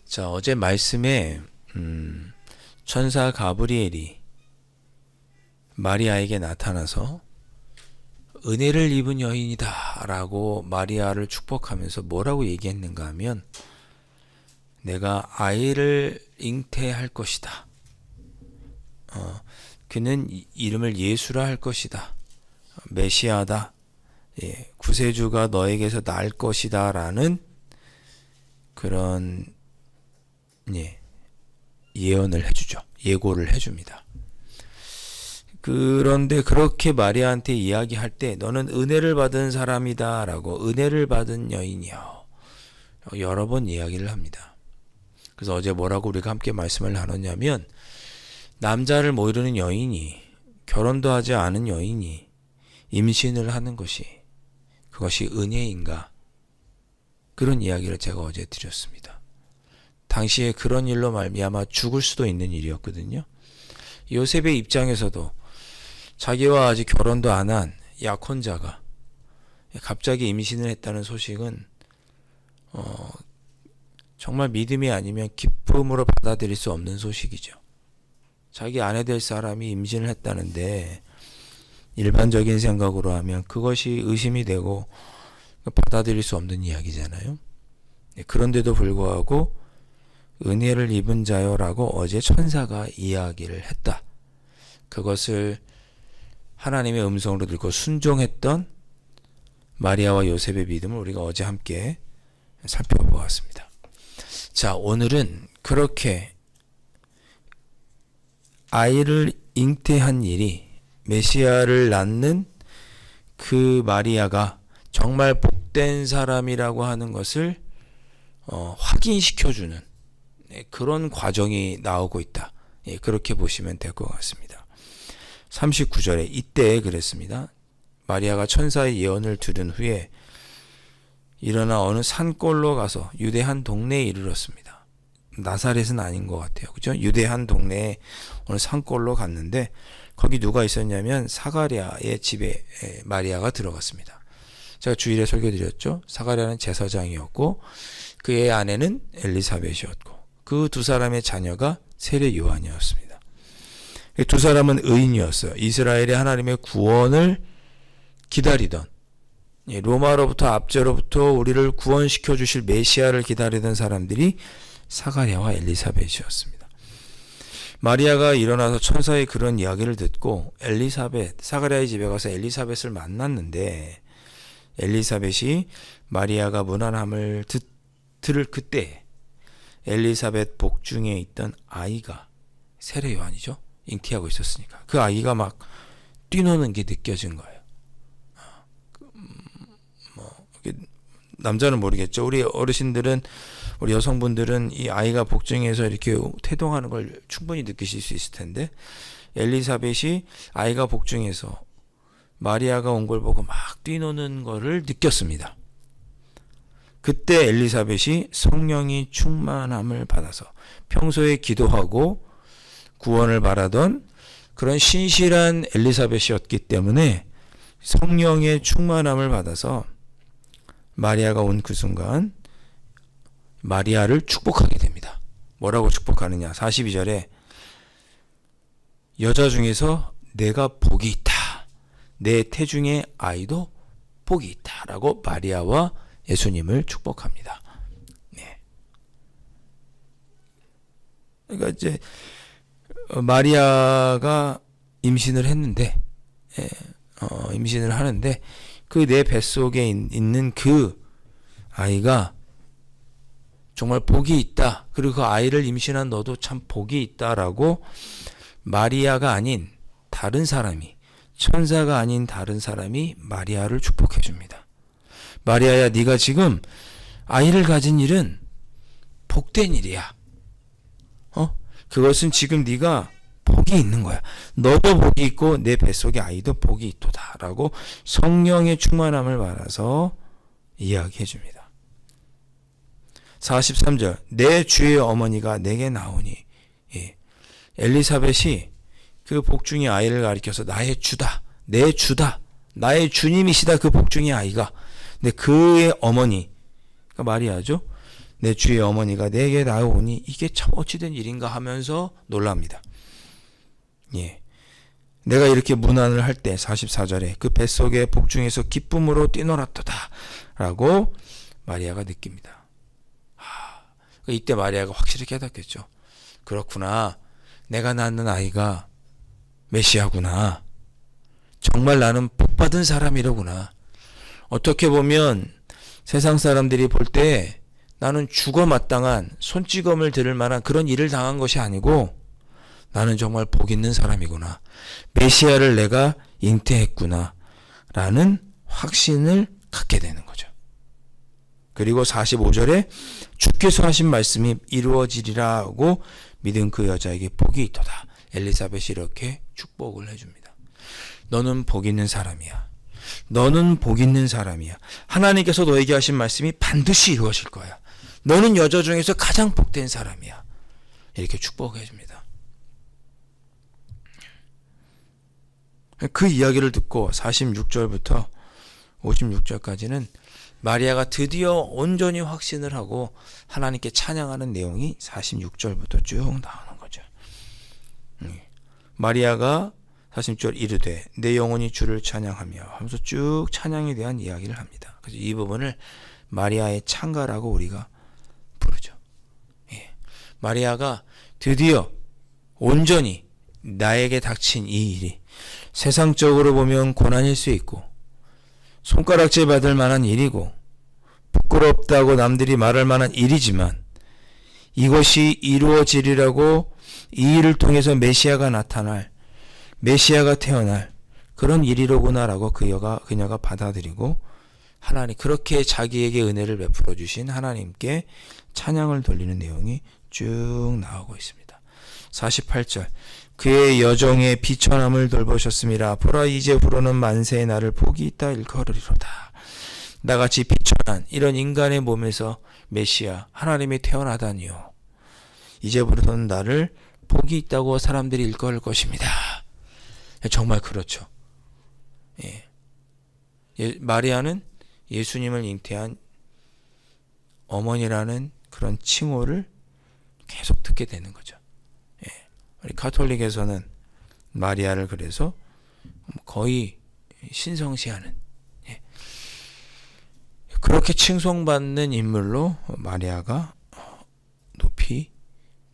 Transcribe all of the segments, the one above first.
자, 어제 말씀에 천사 가브리엘이 마리아에게 나타나서 은혜를 입은 여인이다 라고 마리아를 축복하면서 뭐라고 얘기했는가 하면, 내가 아이를 잉태할 것이다. 그는 이름을 예수라 할 것이다. 메시아다. 구세주가 너에게서 날 것이다 라는 그런 예언을 해주죠. 예고를 해줍니다. 그런데 그렇게 마리아한테 이야기할 때 너는 은혜를 받은 사람이다 라고, 은혜를 받은 여인이요, 여러 번 이야기를 합니다. 그래서 어제 뭐라고 우리가 함께 말씀을 나눴냐면, 남자를 모르는 여인이, 결혼도 하지 않은 여인이 임신을 하는 것이, 그것이 은혜인가? 그런 이야기를 제가 어제 드렸습니다. 당시에 그런 일로 말미암아 죽을 수도 있는 일이었거든요. 요셉의 입장에서도 자기와 아직 결혼도 안 한 약혼자가 갑자기 임신을 했다는 소식은 정말 믿음이 아니면 기쁨으로 받아들일 수 없는 소식이죠. 자기 아내 될 사람이 임신을 했다는데 일반적인 생각으로 하면 그것이 의심이 되고 받아들일 수 없는 이야기잖아요. 그런데도 불구하고 은혜를 입은 자요라고 어제 천사가 이야기를 했다. 그것을 하나님의 음성으로 듣고 순종했던 마리아와 요셉의 믿음을 우리가 어제 함께 살펴보았습니다. 자, 오늘은 그렇게 아이를 잉태한 일이, 메시아를 낳는 그 마리아가 정말 복된 사람이라고 하는 것을 확인시켜주는 그런 과정이 나오고 있다. 그렇게 보시면 될 것 같습니다. 39절에 이때 그랬습니다. 마리아가 천사의 예언을 들은 후에 일어나 어느 산골로 가서 유대 한 동네에 이르렀습니다. 나사렛은 아닌 것 같아요. 그죠? 유대 한 동네에 어느 산골로 갔는데, 거기 누가 있었냐면 사가랴의 집에 마리아가 들어갔습니다. 제가 주일에 설교드렸죠. 사가랴는 제사장이었고 그의 아내는 엘리사벳이었고 그 두 사람의 자녀가 세례 요한이었습니다. 두 사람은 의인이었어요. 이스라엘의 하나님의 구원을 기다리던, 로마로부터 압제로부터 우리를 구원시켜 주실 메시아를 기다리던 사람들이 사가랴와 엘리사벳이었습니다. 마리아가 일어나서 천사의 그런 이야기를 듣고 사가랴의 집에 가서 엘리사벳을 만났는데, 엘리사벳이 마리아가 무난함을 들을 그때 엘리사벳 복중에 있던 아이가, 세례 요한이죠, 잉태하고 있었으니까 그 아이가 막 뛰노는 게 느껴진 거예요. 남자는 모르겠죠. 우리 어르신들은, 우리 여성분들은 이 아이가 복중에서 이렇게 태동하는 걸 충분히 느끼실 수 있을 텐데, 엘리사벳이 아이가 복중에서 마리아가 온 걸 보고 막 뛰노는 거를 느꼈습니다. 그때 엘리사벳이 성령이 충만함을 받아서 평소에 기도하고 구원을 바라던 그런 신실한 엘리사벳이었기 때문에 성령의 충만함을 받아서 마리아가 온 그 순간 마리아를 축복하게 됩니다. 뭐라고 축복하느냐? 42절에 여자 중에서 내가 복이 있다. 내 태중의 아이도 복이 있다. 라고 마리아와 예수님을 축복합니다. 네. 그러니까 이제 마리아가 임신을 했는데, 임신을 하는데 그 내 뱃속에 있는 그 아이가 정말 복이 있다. 그리고 그 아이를 임신한 너도 참 복이 있다라고 마리아가 아닌 다른 사람이, 천사가 아닌 다른 사람이 마리아를 축복해 줍니다. 마리아야, 네가 지금 아이를 가진 일은 복된 일이야. 그것은 지금 네가 복이 있는 거야. 너도 복이 있고 내 뱃속의 아이도 복이 있도다. 라고 성령의 충만함을 받아서 이야기해 줍니다. 43절 내 주의 어머니가 내게 나오니, 엘리사벳이 그 복중의 아이를 가리켜서 나의 주다, 내 주다, 나의 주님이시다. 그 복중의 아이가. 근데 그의 어머니, 그러니까 마리아죠. 내 주의 어머니가 내게 나오니 이게 참 어찌된 일인가 하면서 놀랍니다. 예. 내가 이렇게 문안을 할 때 44절에 그 뱃속의 복중에서 기쁨으로 뛰놀았도다 라고 마리아가 느낍니다. 이때 마리아가 확실히 깨닫겠죠. 그렇구나. 내가 낳는 아이가 메시아구나. 정말 나는 복받은 사람이로구나. 어떻게 보면 세상 사람들이 볼 때 나는 죽어 마땅한 손찌검을 들을 만한 그런 일을 당한 것이 아니고 나는 정말 복 있는 사람이구나. 메시아를 내가 잉태했구나. 라는 확신을 갖게 되는 거죠. 그리고 45절에 주께서 하신 말씀이 이루어지리라고 믿은 그 여자에게 복이 있도다. 엘리사벳이 이렇게 축복을 해줍니다. 너는 복 있는 사람이야. 너는 복 있는 사람이야. 하나님께서 너에게 하신 말씀이 반드시 이루어질 거야. 너는 여자 중에서 가장 복된 사람이야. 이렇게 축복해 줍니다. 그 이야기를 듣고 46절부터 56절까지는 마리아가 드디어 온전히 확신을 하고 하나님께 찬양하는 내용이 46절부터 쭉 나오는 거죠. 마리아가 46절 이르되 내 영혼이 주를 찬양하며 하면서 쭉 찬양에 대한 이야기를 합니다. 그래서 이 부분을 마리아의 찬가라고 우리가 부르죠. 예. 마리아가 드디어 온전히 나에게 닥친 이 일이 세상적으로 보면 고난일 수 있고 손가락질 받을 만한 일이고 부끄럽다고 남들이 말할 만한 일이지만 이것이 이루어지리라고 이 일을 통해서 메시아가 나타날, 메시아가 태어날 그런 일이로구나라고 그녀가 받아들이고 하나님, 그렇게 자기에게 은혜를 베풀어 주신 하나님께 찬양을 돌리는 내용이 쭉 나오고 있습니다. 48절 그의 여정의 비천함을 돌보셨음이라 보라 이제부로는 만세의 날을 복이 있다 일컬으리로다. 나같이 비천한 이런 인간의 몸에서 메시아 하나님이 태어나다니요. 이제부로는 나를 복이 있다고 사람들이 일컬을 것입니다. 정말 그렇죠. 예. 마리아는 예수님을 잉태한 어머니라는 그런 칭호를 계속 듣게 되는 거죠. 예. 우리 가톨릭에서는 마리아를 그래서 거의 신성시하는, 예. 그렇게 칭송받는 인물로 마리아가 높이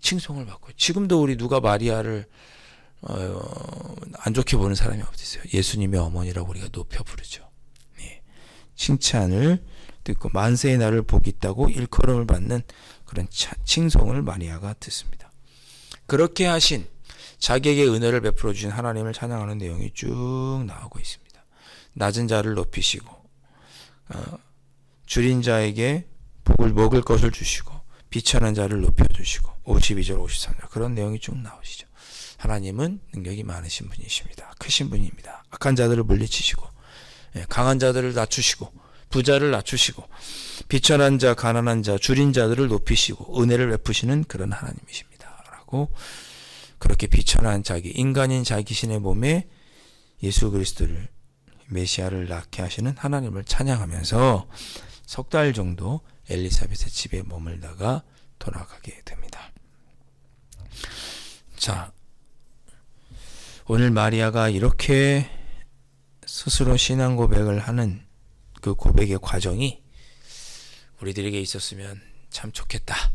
칭송을 받고, 지금도 우리 누가 마리아를 안 좋게 보는 사람이 없어요. 예수님의 어머니라고 우리가 높여 부르죠. 예. 칭찬을 듣고 만세의 날을 복이 있다고 일컬음을 받는 그런 칭송을 마리아가 듣습니다. 그렇게 하신 자기에게 은혜를 베풀어 주신 하나님을 찬양하는 내용이 쭉 나오고 있습니다. 낮은 자를 높이시고 줄인 자에게 복을 먹을 것을 주시고 비천한 자를 높여주시고 52절 53절 그런 내용이 쭉 나오시죠. 하나님은 능력이 많으신 분이십니다. 크신 분입니다. 악한 자들을 물리치시고 강한 자들을 낮추시고 부자를 낮추시고 비천한 자, 가난한 자, 줄인 자들을 높이시고 은혜를 베푸시는 그런 하나님이십니다. 라고 그렇게 비천한 자기, 인간인 자기신의 몸에 예수 그리스도를, 메시아를 낳게 하시는 하나님을 찬양하면서 석 달 정도 엘리사벳의 집에 머물다가 돌아가게 됩니다. 자, 오늘 마리아가 이렇게 스스로 신앙 고백을 하는 그 고백의 과정이 우리들에게 있었으면 참 좋겠다,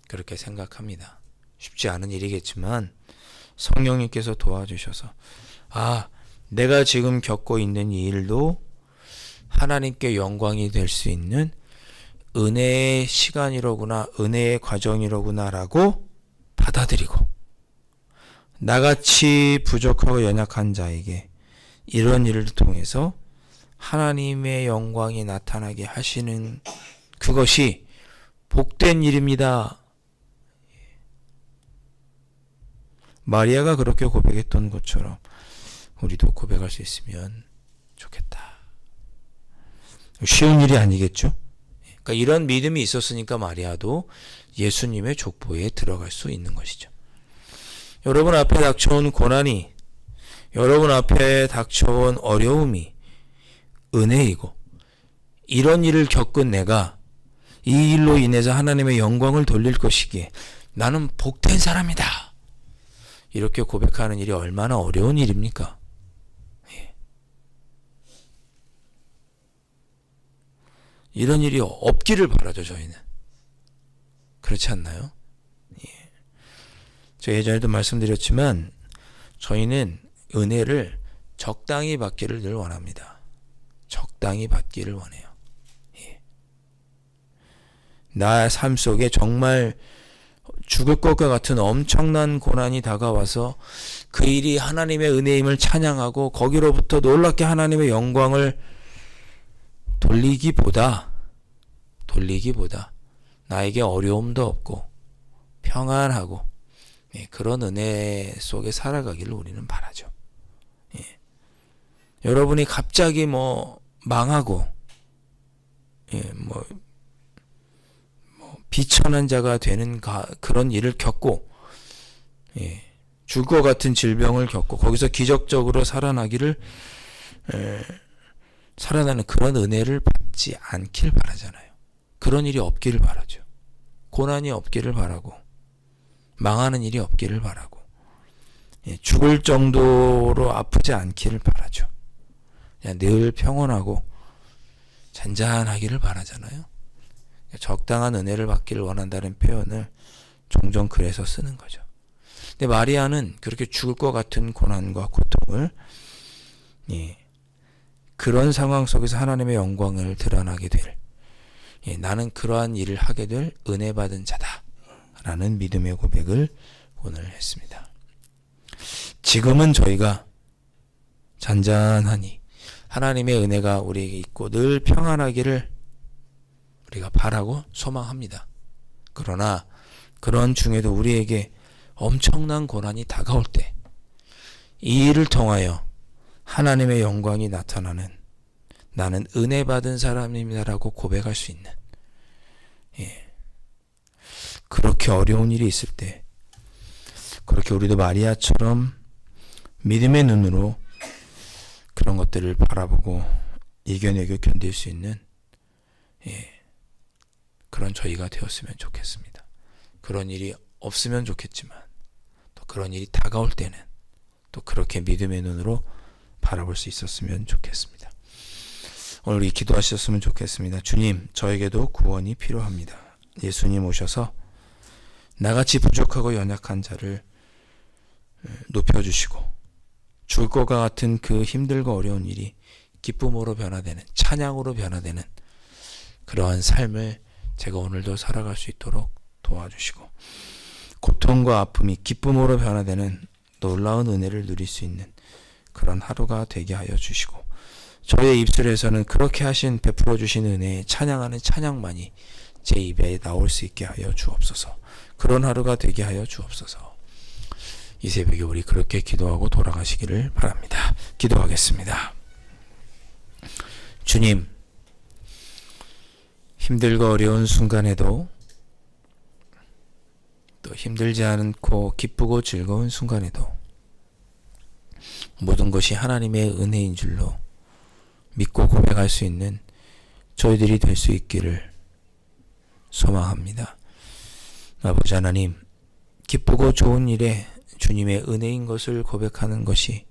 그렇게 생각합니다. 쉽지 않은 일이겠지만 성령님께서 도와주셔서 내가 지금 겪고 있는 이 일도 하나님께 영광이 될 수 있는 은혜의 시간이로구나, 은혜의 과정이로구나 라고 받아들이고, 나같이 부족하고 연약한 자에게 이런 일을 통해서 하나님의 영광이 나타나게 하시는 그것이 복된 일입니다. 마리아가 그렇게 고백했던 것처럼 우리도 고백할 수 있으면 좋겠다. 쉬운 일이 아니겠죠? 그러니까 이런 믿음이 있었으니까 마리아도 예수님의 족보에 들어갈 수 있는 것이죠. 여러분 앞에 닥쳐온 고난이, 여러분 앞에 닥쳐온 어려움이 은혜이고, 이런 일을 겪은 내가 이 일로 인해서 하나님의 영광을 돌릴 것이기에 나는 복된 사람이다, 이렇게 고백하는 일이 얼마나 어려운 일입니까? 이런 일이 없기를 바라죠, 저희는. 그렇지 않나요? 제가 예전에도 말씀드렸지만 저희는 은혜를 적당히 받기를 늘 원합니다. 적당히 받기를 원해요. 나 삶 속에 정말 죽을 것과 같은 엄청난 고난이 다가와서 그 일이 하나님의 은혜임을 찬양하고 거기로부터 놀랍게 하나님의 영광을 돌리기보다 나에게 어려움도 없고 평안하고 그런 은혜 속에 살아가기를 우리는 바라죠. 여러분이 갑자기 망하고 비천한 자가 되는 그런 일을 겪고 죽을 것 같은 질병을 겪고 거기서 기적적으로 살아나는 그런 은혜를 받지 않길 바라잖아요. 그런 일이 없기를 바라죠. 고난이 없기를 바라고 망하는 일이 없기를 바라고 죽을 정도로 아프지 않기를 바라죠. 그냥 늘 평온하고 잔잔하기를 바라잖아요. 적당한 은혜를 받기를 원한다는 표현을 종종 그래서 쓰는 거죠. 근데 마리아는 그렇게 죽을 것 같은 고난과 고통을 그런 상황 속에서 하나님의 영광을 드러나게 될, 나는 그러한 일을 하게 될 은혜 받은 자다 라는 믿음의 고백을 오늘 했습니다. 지금은 저희가 잔잔하니 하나님의 은혜가 우리에게 있고 늘 평안하기를 우리가 바라고 소망합니다. 그러나 그런 중에도 우리에게 엄청난 고난이 다가올 때 이 일을 통하여 하나님의 영광이 나타나는, 나는 은혜 받은 사람입니다라고 고백할 수 있는, 그렇게 어려운 일이 있을 때 그렇게 우리도 마리아처럼 믿음의 눈으로 그런 것들을 바라보고 이겨내고 견딜 수 있는 그런 저희가 되었으면 좋겠습니다. 그런 일이 없으면 좋겠지만 또 그런 일이 다가올 때는 또 그렇게 믿음의 눈으로 바라볼 수 있었으면 좋겠습니다. 오늘 이 기도하셨으면 좋겠습니다. 주님, 저에게도 구원이 필요합니다. 예수님 오셔서 나같이 부족하고 연약한 자를 높여주시고 죽을 것과 같은 그 힘들고 어려운 일이 기쁨으로 변화되는, 찬양으로 변화되는 그러한 삶을 제가 오늘도 살아갈 수 있도록 도와주시고 고통과 아픔이 기쁨으로 변화되는 놀라운 은혜를 누릴 수 있는 그런 하루가 되게 하여 주시고 저의 입술에서는 그렇게 하신 베풀어 주신 은혜에 찬양하는 찬양만이 제 입에 나올 수 있게 하여 주옵소서. 그런 하루가 되게 하여 주옵소서. 이 새벽에 우리 그렇게 기도하고 돌아가시기를 바랍니다. 기도하겠습니다. 주님, 힘들고 어려운 순간에도 또 힘들지 않고 기쁘고 즐거운 순간에도 모든 것이 하나님의 은혜인 줄로 믿고 고백할 수 있는 저희들이 될 수 있기를 소망합니다. 아버지 하나님, 기쁘고 좋은 일에 주님의 은혜인 것을 고백하는 것이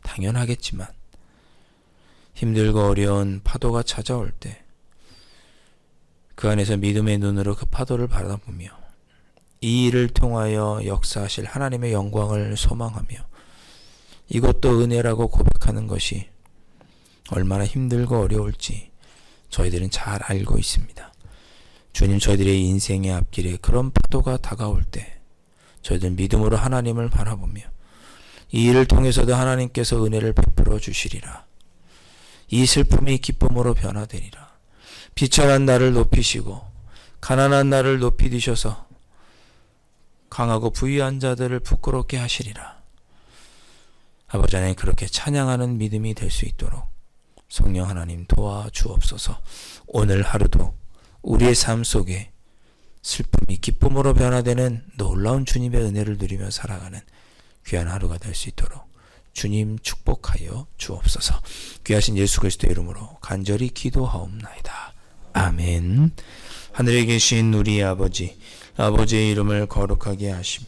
당연하겠지만 힘들고 어려운 파도가 찾아올 때 그 안에서 믿음의 눈으로 그 파도를 바라보며 이 일을 통하여 역사하실 하나님의 영광을 소망하며 이것도 은혜라고 고백하는 것이 얼마나 힘들고 어려울지 저희들은 잘 알고 있습니다. 주님, 저희들의 인생의 앞길에 그런 파도가 다가올 때 저희들 믿음으로 하나님을 바라보며 이 일을 통해서도 하나님께서 은혜를 베풀어 주시리라. 이 슬픔이 기쁨으로 변화되리라. 비천한 나를 높이시고 가난한 나를 높이 드셔서 강하고 부유한 자들을 부끄럽게 하시리라. 아버지 하나님, 그렇게 찬양하는 믿음이 될 수 있도록 성령 하나님 도와주옵소서. 오늘 하루도 우리의 삶 속에 슬픔이 기쁨으로 변화되는 놀라운 주님의 은혜를 누리며 살아가는 귀한 하루가 될 수 있도록 주님 축복하여 주옵소서. 귀하신 예수 그리스도의 이름으로 간절히 기도하옵나이다. 아멘. 하늘에 계신 우리 아버지, 아버지의 이름을 거룩하게 하시며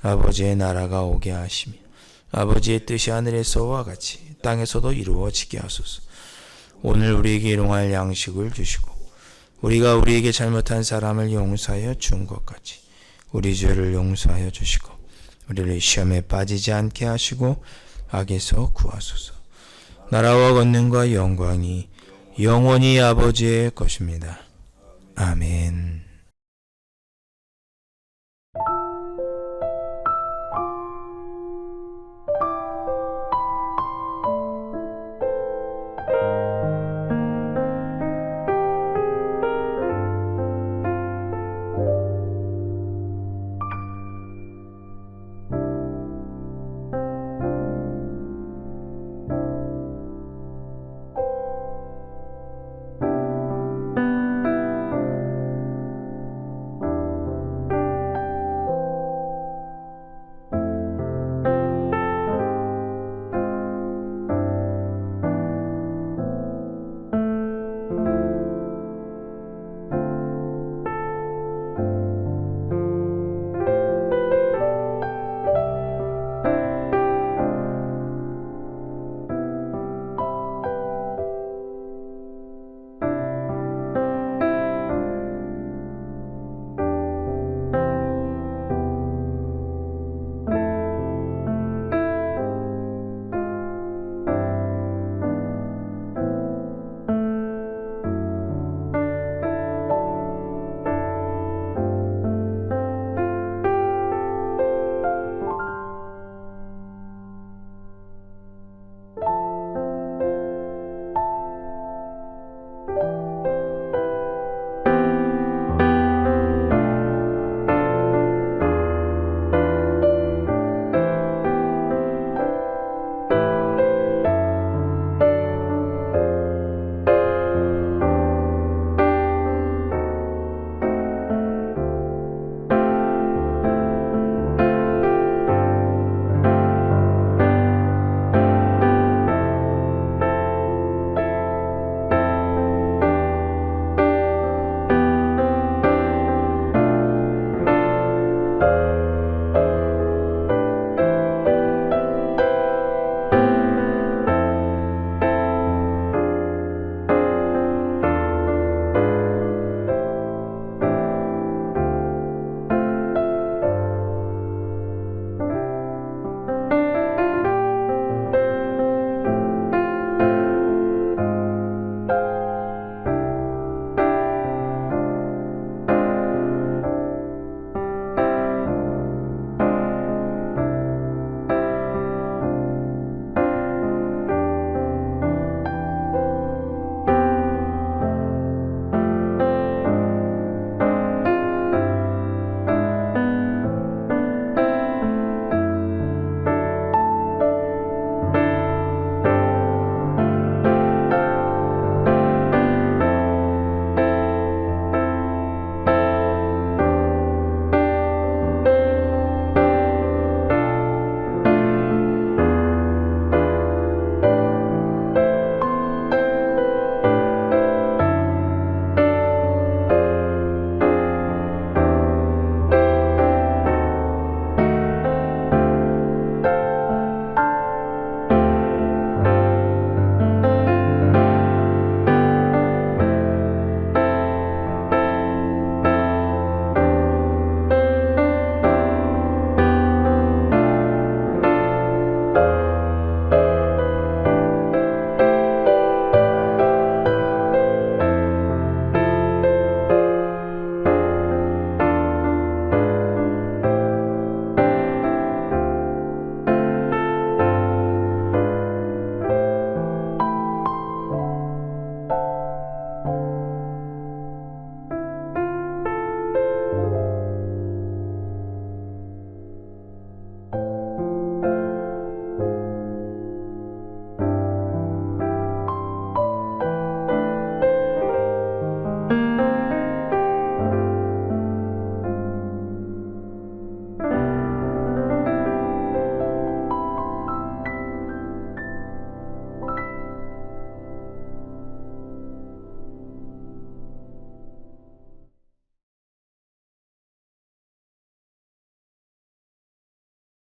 아버지의 나라가 오게 하시며 아버지의 뜻이 하늘에서와 같이 땅에서도 이루어지게 하소서. 오늘 우리에게 일용할 양식을 주시고 우리가 우리에게 잘못한 사람을 용서하여 준 것 같이 우리 죄를 용서하여 주시고 우리를 시험에 빠지지 않게 하시고 악에서 구하소서. 나라와 권능과 영광이 영원히 아버지의 것입니다. 아멘.